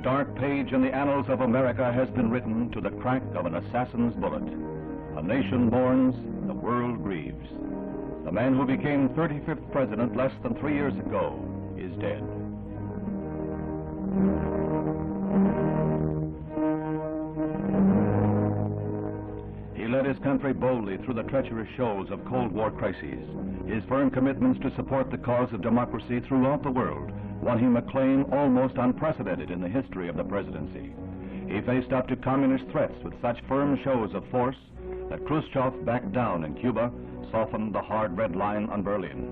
dark page in the annals of America has been written to the crack of an assassin's bullet. A nation mourns, the world grieves. The man who became 35th president less than 3 years ago is dead. He led his country boldly through the treacherous shoals of Cold War crises. His firm commitments to support the cause of democracy throughout the world won him a claim almost unprecedented in the history of the presidency. He faced up to communist threats with such firm shows of force that Khrushchev backed down in Cuba, softened the hard red line on Berlin.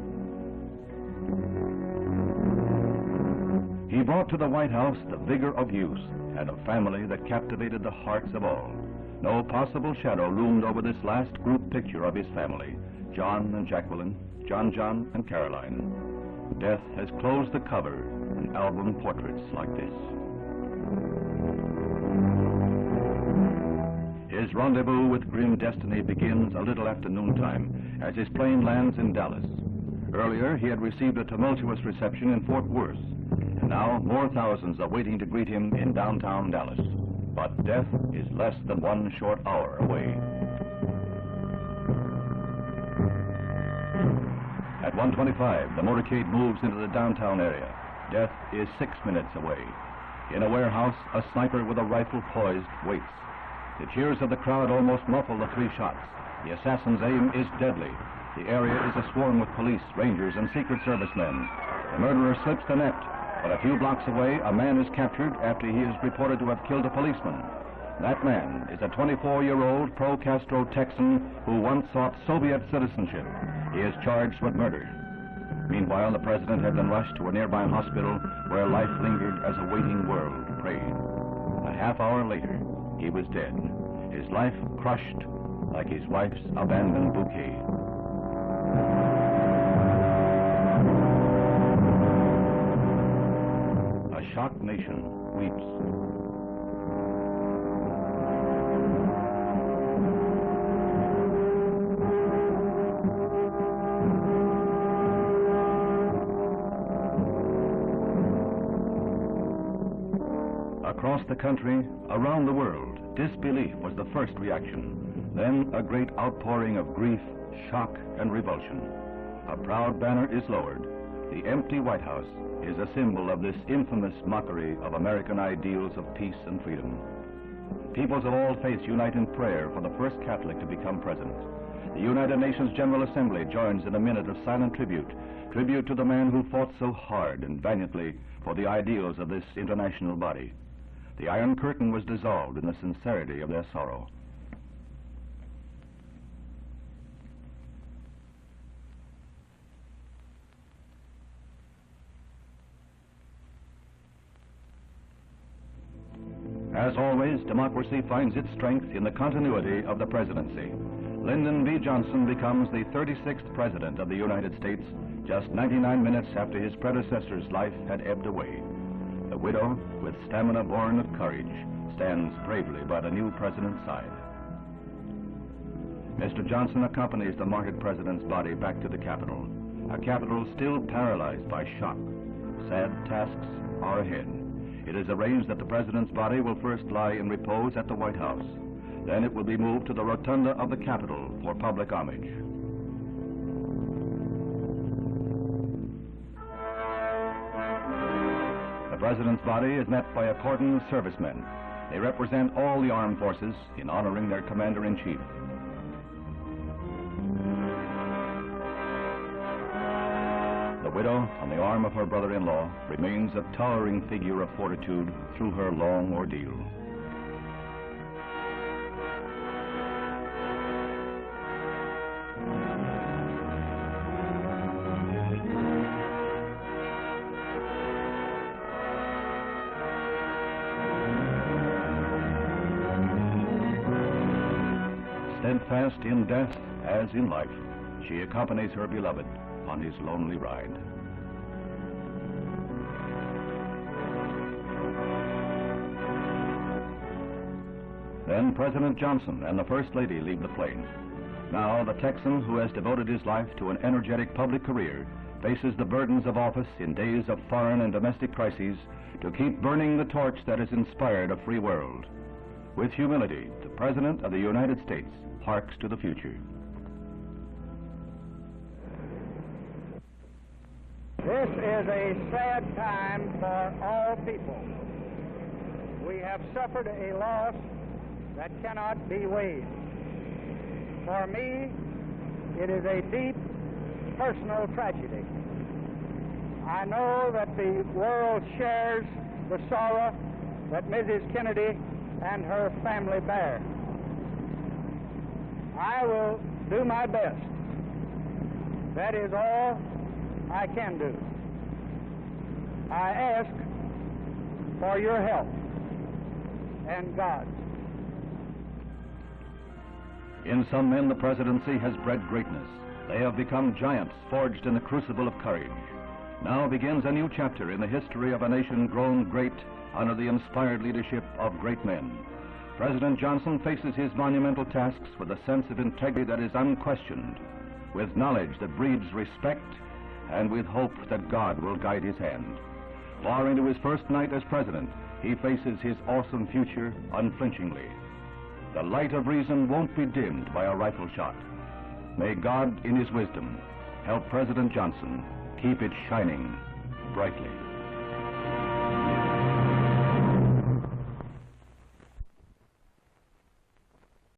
He brought to the White House the vigor of youth and a family that captivated the hearts of all. No possible shadow loomed over this last group picture of his family, John and Jacqueline, John and Caroline. Death has closed the cover in album portraits like this. His rendezvous with grim destiny begins a little after noontime as his plane lands in Dallas. Earlier, he had received a tumultuous reception in Fort Worth, and now more thousands are waiting to greet him in downtown Dallas. But death is less than 1 short hour away. At 1:25, the motorcade moves into the downtown area. Death is 6 minutes away. In a warehouse, a sniper with a rifle poised waits. The cheers of the crowd almost muffle the 3 shots. The assassin's aim is deadly. The area is aswarm with police, rangers, and Secret Service men. The murderer slips the net, but a few blocks away, a man is captured after he is reported to have killed a policeman. That man is a 24-year-old pro-Castro Texan who once sought Soviet citizenship. He is charged with murder. Meanwhile, the president had been rushed to a nearby hospital where life lingered as a waiting world prayed. A half hour later, he was dead, his life crushed like his wife's abandoned bouquet. A shocked nation weeps. Across the country, around the world, disbelief was the first reaction. Then a great outpouring of grief, shock, and revulsion. A proud banner is lowered. The empty White House is a symbol of this infamous mockery of American ideals of peace and freedom. Peoples of all faiths unite in prayer for the first Catholic to become president. The United Nations General Assembly joins in a minute of silent tribute to the man who fought so hard and valiantly for the ideals of this international body. The Iron Curtain was dissolved in the sincerity of their sorrow. As always, democracy finds its strength in the continuity of the presidency. Lyndon B. Johnson becomes the 36th president of the United States, just 99 minutes after his predecessor's life had ebbed away. The widow, with stamina born of courage, stands bravely by the new president's side. Mr. Johnson accompanies the martyred president's body back to the Capitol, a Capitol still paralyzed by shock. Sad tasks are ahead. It is arranged that the president's body will first lie in repose at the White House. Then it will be moved to the rotunda of the Capitol for public homage. The president's body is met by a cordon of servicemen. They represent all the armed forces in honoring their commander-in-chief. The widow, on the arm of her brother-in-law, remains a towering figure of fortitude through her long ordeal. Steadfast in death as in life, she accompanies her beloved on his lonely ride. Then President Johnson and the First Lady leave the plane. Now the Texan who has devoted his life to an energetic public career faces the burdens of office in days of foreign and domestic crises to keep burning the torch that has inspired a free world. With humility, the President of the United States harks to the future. This is a sad time for all people. We have suffered a loss that cannot be weighed. For me, it is a deep personal tragedy. I know that the world shares the sorrow that Mrs. Kennedy and her family bear. I will do my best. That is all I can do. I ask for your help and God's. In some men, the presidency has bred greatness. They have become giants forged in the crucible of courage. Now begins a new chapter in the history of a nation grown great under the inspired leadership of great men. President Johnson faces his monumental tasks with a sense of integrity that is unquestioned, with knowledge that breeds respect, and with hope that God will guide his hand. Far into his first night as president, he faces his awesome future unflinchingly. The light of reason won't be dimmed by a rifle shot. May God, in his wisdom, help President Johnson keep it shining brightly.